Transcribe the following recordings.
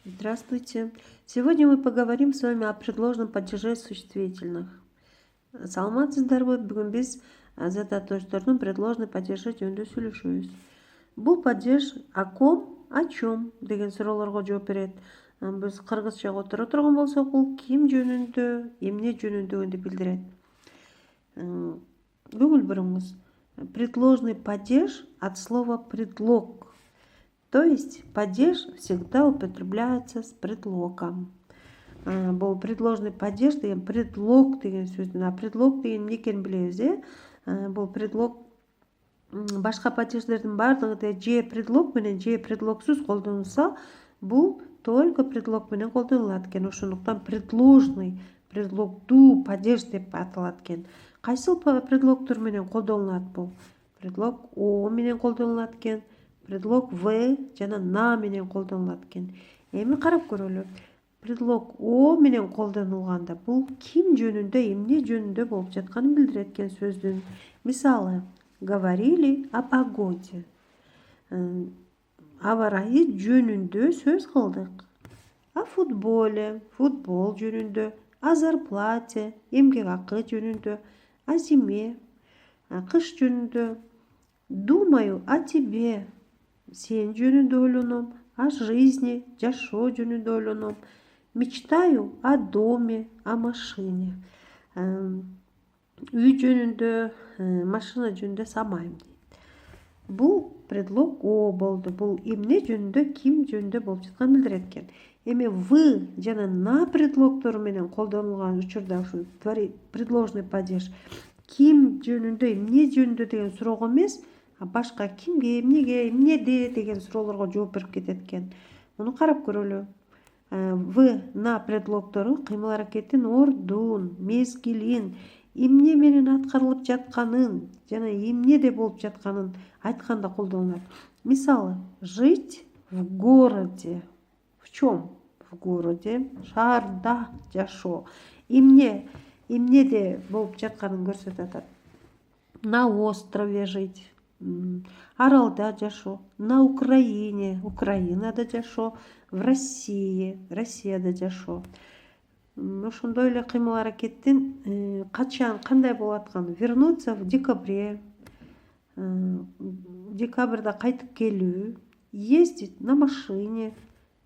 Здравствуйте. Сегодня мы поговорим с вами о предложном падеже существительных. Саламатсыздарбы, бүгүн биз затааточтордун предложный падежи жөнүндө сүйлөшөбүз. Бул падеж о ком, о чем деген суроолорго жооп берет. Биз кыргызчага отура турган болсок, бул ким жөнүндө, эмне жөнүндөгүндү билдирет. Көңүл буруңуз. Предложный падеж от слова предлог. То есть падеж всегда употребляется с предлогом. Бұл предложный падеж деген предлог деген сөздүн, а предлог деген эмне экенин билебиз, Бұл предлог башка падеждердин баардыгы же предлог менен же предлогсуз колдонулса, бул только предлог менен колдонулат экен. Ошондуктан предложный, предлогдуу падеж деп аталат экен. Кайсыл предлогдор менен колдонулат бул? Предлог о менен колдонулат экен. Предлог в жана на менен колдонулат экен. Эми карап көрөлү. Предлог о менен колдонулганда бул ким жөнүндө, эмне жөнүндө болуп жатканын билдирет экен сөздүн. Мисалы, говорили о погоде. Аба ырайы жөнүндө сөз кылдык. О футболе, футбол жөнүндө. О зарплате, эмгек акы жөнүндө. О зиме, кыш жөнүндө. Думаю о тебе. Сен жөнүндө ойлоном. О жизни, жашоо жөнүндө ойлоном. Мечтаю о доме, о машине. Үй жөнүндө, машина жөнүндө самайм дейт. Бул предлог о болду. Бул эмне жөнүндө, ким жөнүндө болуп жатканын билдирет экен. Эми в жана на предлогдору менен колдонулган учурда ушу предложный падеж ким жөнүндө, эмне жөнүндө деген суроого эмес, башка кимге, эмнеге, эмнеде деген суроолорго жооп берип кетет экен. Муну карап көрөлү. В на предлогдору кыймыл аракеттин ордун, мезгилин, эмне менен аткарылып жатканын жана эмнеде болуп жатканын айтканда колдонулат. Мисалы, жить в городе. В чем? В городе, шаарда жашоо. Эмнеде болуп жатканын көрсөтүп атат. На острове жить. Аралда жашоо. На Украине, Украинада жашоо. В России, Россияда жашоо. Ошондой эле кыймыл аракеттин качан, кандай болуп атканы. Вернуться в декабре. Декабрда кайтып келүү. Ездить на машине.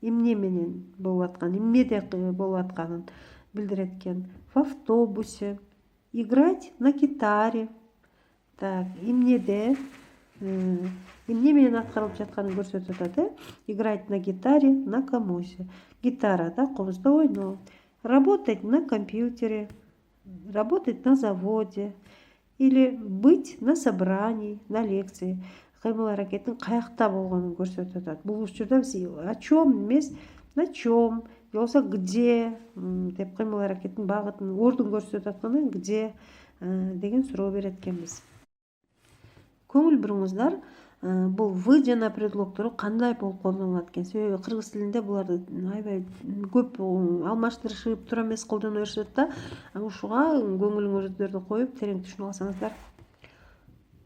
Эмне менен болуп аткан, эмнеде болуп атканын билдирет экен. В автобусе. Играть на гитаре. Так, эмнеде, эмне менен аткарылып жатканын көрсөтүп атат, Играть на гитаре, на комозе. Гитарада, комузда ойноо. Работать на компьютере. Работать на заводе. Или быть на собрании, на лекции. Кыймыл аракеттин каякта болгонун көрсөтүп атат. Бул учурда биз о чем эмес, на чем, же болбосо где деп кыймыл аракеттин багытын, ордун көрсөтүп атканда где деген суроо берет экенбиз. Көңүл буруңуздар, бул в жана предлогдору кандай болуп колдонулат экен? Себеби кыргыз тилинде буларды аябай көп алмаштырышып тура эмес колдоно беришет да. Ушуга көңүлүңүздөрдү коюп терең түшүнүп алсаңыздар.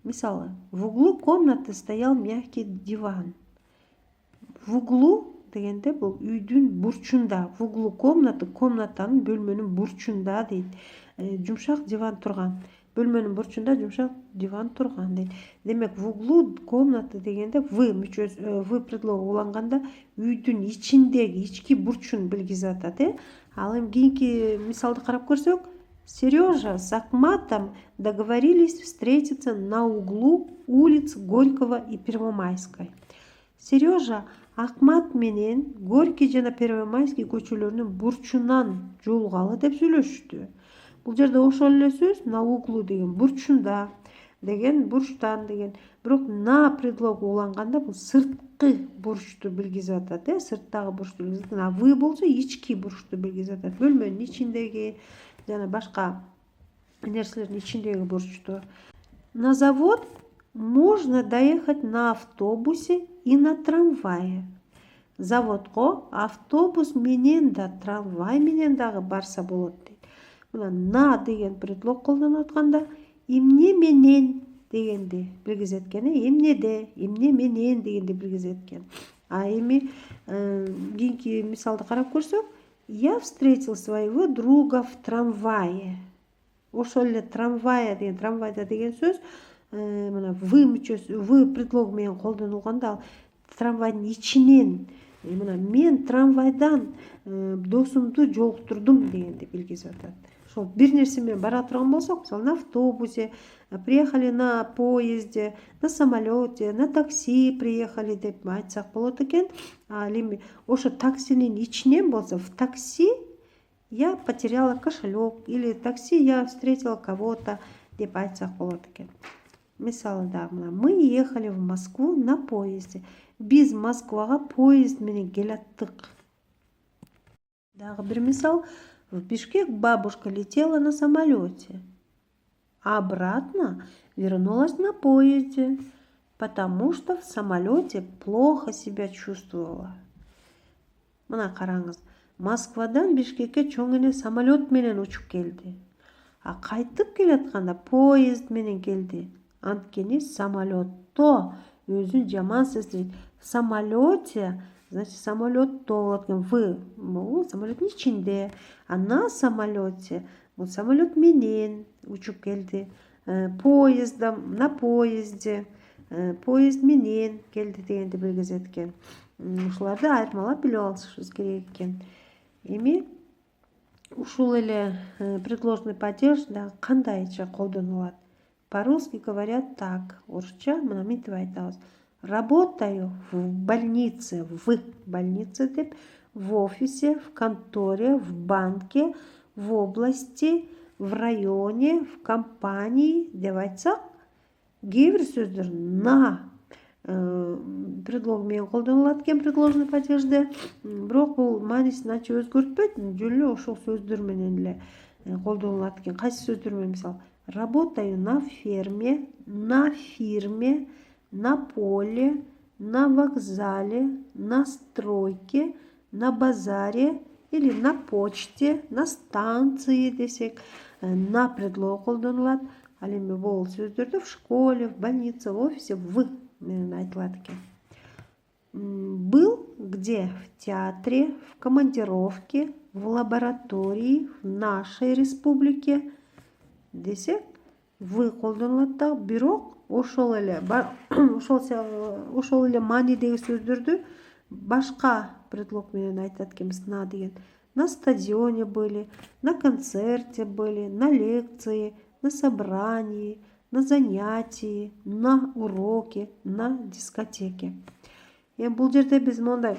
Мисалы, в углу комнаты стоял мягкий диван. В углу дегенде бул үйдүн бурчунда. В углу комнаты, комнатанын, бөлмөнүн бурчунда дейт. Жумшак диван турган. Бөлмөнүн бурчунда жумшак диван турган дейт. Демек, в углу комнаты дегенде в предлогу уланганда үйдүн ичиндеги, ички бурчун билгизип атат, Ал эми кийинки мисалды карап көрсөк, Сережа с Акматом договорились встретиться на углу улиц Горького и Первомайской. Сережа Акмат менен Горький жана Первомайский көчөлөрүнүн бурчунан жолугалы деп сүйлөшүштү. Бул жерде ошол эле сөз на углу деген бурчунда деген, бурчтан деген. Бирок на предлогу уланганда бул сырткы бурчту билгизип атат, сырттагы бурчту билгизип атат. А вы болсо ички бурчту билгизип атат. Бөлмөнүн ичиндеги жана башка нерселердин ичиндеги бурчту. На завод можно доехать на автобусе и на трамвае. Заводко автобус менен да, трамвай менен дагы барса болот дейт. Мына на деген предлог колдонуп атканда эмне менен дегенди билгизет экен, эмнеде, эмне менен дегенди билгизет экен. А эми кийинки мисалды карап көрсөк, я встретил своего друга в трамвае. Ошол эле трамвая деген, трамвайда деген сөз мына вы мүчөсү, вы предлог менен колдонулганда ал трамвайдын ичинен мына мен трамвайдан досумду жолуктурдум дегенди билгизип атат. Ошол бир нерсе менен бара турган болсок, мисалы на автобусе, приехали на поезде, на самолете, на такси приехали деп айтсак болот экен. Ал эми ошо таксинин ичинен болсо, в такси я потеряла кошелек, или такси я встретила кого-то деп айтсак болот экен. Мисалы да, мы ехали в Москву на поезде. Биз Москвага поезд менен келаттык. Дагы бир мисал, в Бишкек бабушка летела на самолете, а обратно вернулась на поезде, потому что в самолете плохо себя чувствовала. Мына караңыз, Москвадан Бишкекке чоң эле самолет менен учуп келди. А кайтып келатканда поезд менен келди. Анткени самолетто өзүн жаман сезди. В самолете, значит, самолетто болот экен. Вы, бул самолеттин ичинде, а на самолете, бул самолет менен учуп келди. Поездом, на поезде, поезд менен келди дегенди билгизет экен. Ушуларды айырмалап билип алышыбыз керек экен. Эми ушул эле предложный падеж дагы кандайча колдонулат? По-русски говорят так, орусча мына мынтип айтабыз. Работаю в больнице, деп, в офисе, в конторе, в банке, в области, в районе, в компании деп айтсак, кээ бир сөздөр на предлог менен колдонулат экен предложный падежде, бирок бул маанисин анча өзгөртпөйт, жөн эле ошол сөздөр менен эле колдонулат экен. Кайсы сөздөр менен? Мисалы, работаю на ферме, на фирме, на поле, на вокзале, на стройке, на базаре или на почте, на станции десек, на предлог колдонулат. Ал эми бул сөздөрдө в школе, в больнице, в офисе в менен айтылат экен. Был где? В театре, в командировке, в лаборатории, в нашей республике десек, вы колдонулат да, бирок ошол эле маанидеги сөздөрдү башка предлог менен айтат экенбиз. На деген. На стадионе были, на концерте были, на лекции, на собрании, на занятии, на уроке, на дискотеке. Эми бул жерде биз мондай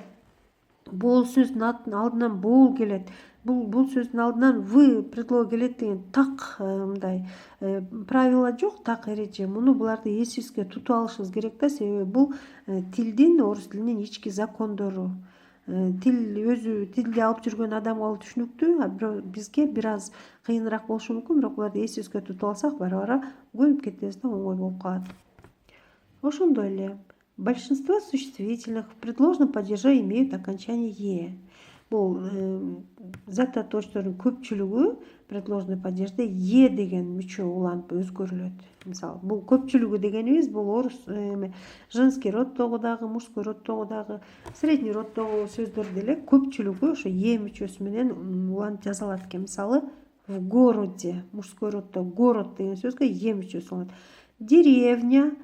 бул сөздүн алдынан бул келет, бул сөздүн алдынан вы предлог келет деген так мындай правила жок, так эреже. Муну буларды эсибизге тутуп алышыбыз керек да, себеби бул тилдин, орус тилинин ички закондору. Тилди алып жүргөн адамга ал түшүнүктүү, а бизге бир аз кыйыныраак болушу мүмкүн, бирок буларды эсибизге тутуп алсак, бара-бара көнүп кетебиз да, оңой болуп калат. Ошондой эле большинство существительных в предложном падеже имеют окончание «е». Бул зататочтордун көпчүлүгү предложный падежде «е» деген мүчө уланып өзгөрүлөт. Мисалы, бул көпчүлүгү дегенибиз бул орус женский роддогу дагы, мужской роддогу дагы, средний роддогу сөздөр деле көпчүлүгү ошо «е» мүчөсү менен уланып жазалат экен. Мисалы, в городе, мужской роддо город деген сөзгө «е» мүчөсү уланат. Деревня,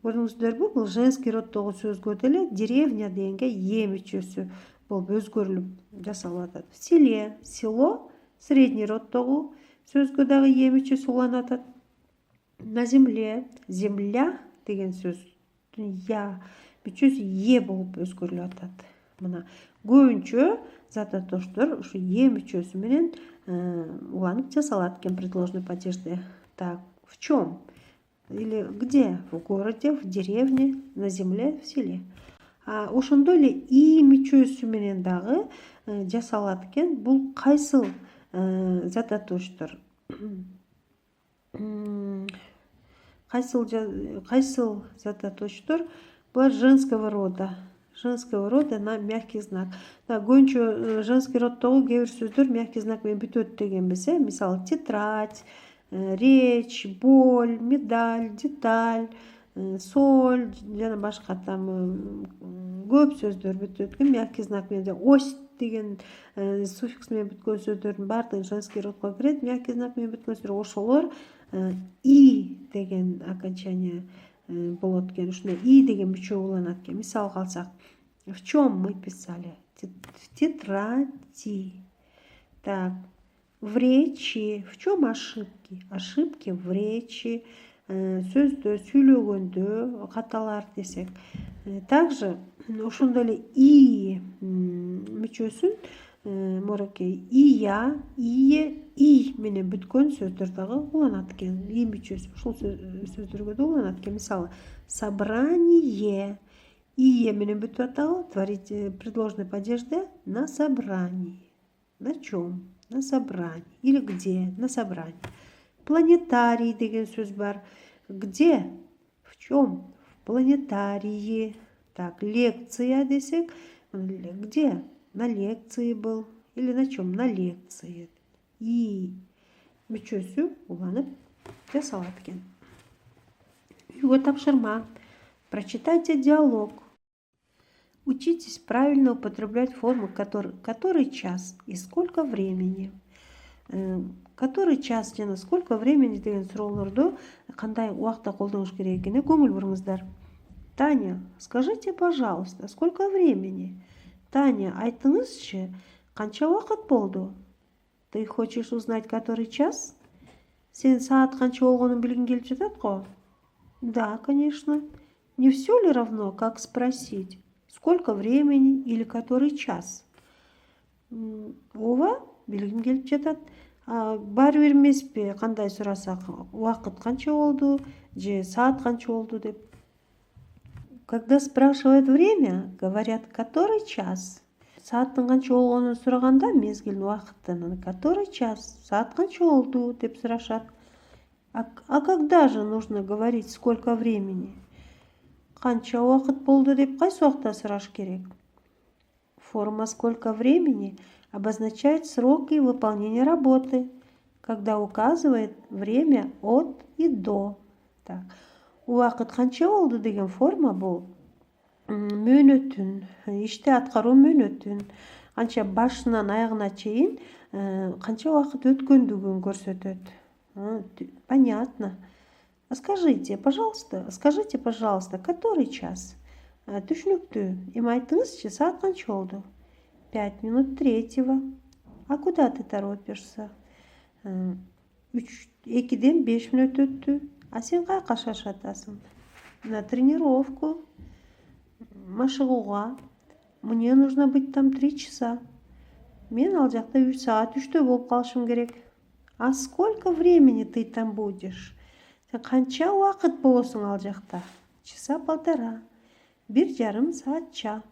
көрдүңүздөрбү, бул женский роддогу сөзгө деле деревня дегенге «е» мүчөсү болуп өзгөрүлүп жасалып атат. В селе, село, средний роддогу сөзгө дагы «е» мүчөсү уланып атат. На земле, земля деген сөздүн «я» мүчөсү «е» болуп өзгөрүлүп атат. Мына көбүнчө зататоштор ушу «е» мүчөсү менен уланып жасалат экен предложный падежде. Так, в чём? Или где? В городе, в деревне, на земле, в селе. Ошондой эле «и» мүчөсү менен дагы жасалат экен. Бул кайсыл зататоштор? Кайсыл зататоштор? Булар женского рода. Женского рода на мягкий знак. Көбүнчө женский роддогу кээ бир сөздөр мягкий знак менен бүтөт дегенбиз. Мисалы, тетрадь, речь, боль, медаль, деталь, соль жана башка там көп сөздөр бүтүп өткөн мягкий знак менен ось деген суффикс менен бүткөн сөздөрдүн баардыгы женский родко кирет. Мягкий знак менен бүткөн сөздөр ошолор и деген окончание болот экен. Ушундай и деген мүчө уланат экен. Мисалга алсак, в чем мы писали? В тетради. Так, в речи. В чем ошибки? Ошибки в речи. Сөздө, сүйлөгөндө каталар десек. Также ошондой эле и мүчөсүн морокей ия, ие, и менен бүткөн сөздөр дагы уланат экен. И мүчөсү ушул сөздөргө да уланат экен. Мисалы, собрание. Ие менен бүтүп атабы, творить предложенный падежде на собрании. На чем? На собрании. Или где? На собрании. Планетарий деген сөз бар. Где? В чем? В планетарии. Так, лекция десек. Где? На лекции был. Или на чем? На лекции. И мүчөсү уланып жасалат экен. Үйгө тапшырма. Прочитайте диалог. Учитесь правильно употреблять форму который час и сколько времени. Который час жана сколько времени деген суроолорду кандай убакта колдонуш керек экенине көңүл буруңуздар. Таня, скажите, пожалуйста, сколько времени? Таня, айтыңызчы, канча убакыт болду? Ты хочешь узнать, который час? Сен саат канча болгонун билгиң келип жатат го? Да, конечно. Не все ли равно, как спросить, сколько времени или который час? Ооба, билгим келип жатат. Баары бир эмеспи, кандай сурасак, убакыт канча болду же саат канча болду деп. Когда спрашивают время, говорят, который час. Сааттын канча болгонун сураганда, мезгилдин убакытын, который час, саат канча болду деп сурашат. А когда же нужно говорить, сколько времени? Канча убакыт болду деп кайсы убакта сураш керек? Форма «сколько времени» обозначает сроки выполнения работы, когда указывает время от и до. Так. Убакыт канча болду деген форма бул мөөнөтүн, ишти аткаруу мөөнөтүн, канча башынан аягына чейин канча убакыт өткөндүгүн көрсөтөт. Понятно. Скажите, пожалуйста, который час? Түшүнүктүү. Эми айтыңызчы, саат канча болду? 5 минут третьего. А куда ты торопишься? 2-ден 5 минут өттү. А сен каяка шашатасың? На тренировку. Машыгууга. Мне нужно быть там 3 часа. Мен ал жакта 3 саат 3тө болуп калышым керек. А сколько времени ты там будешь? Сен канча убакыт болосуң ал жакта? Часа полтора. 1,5 саатча.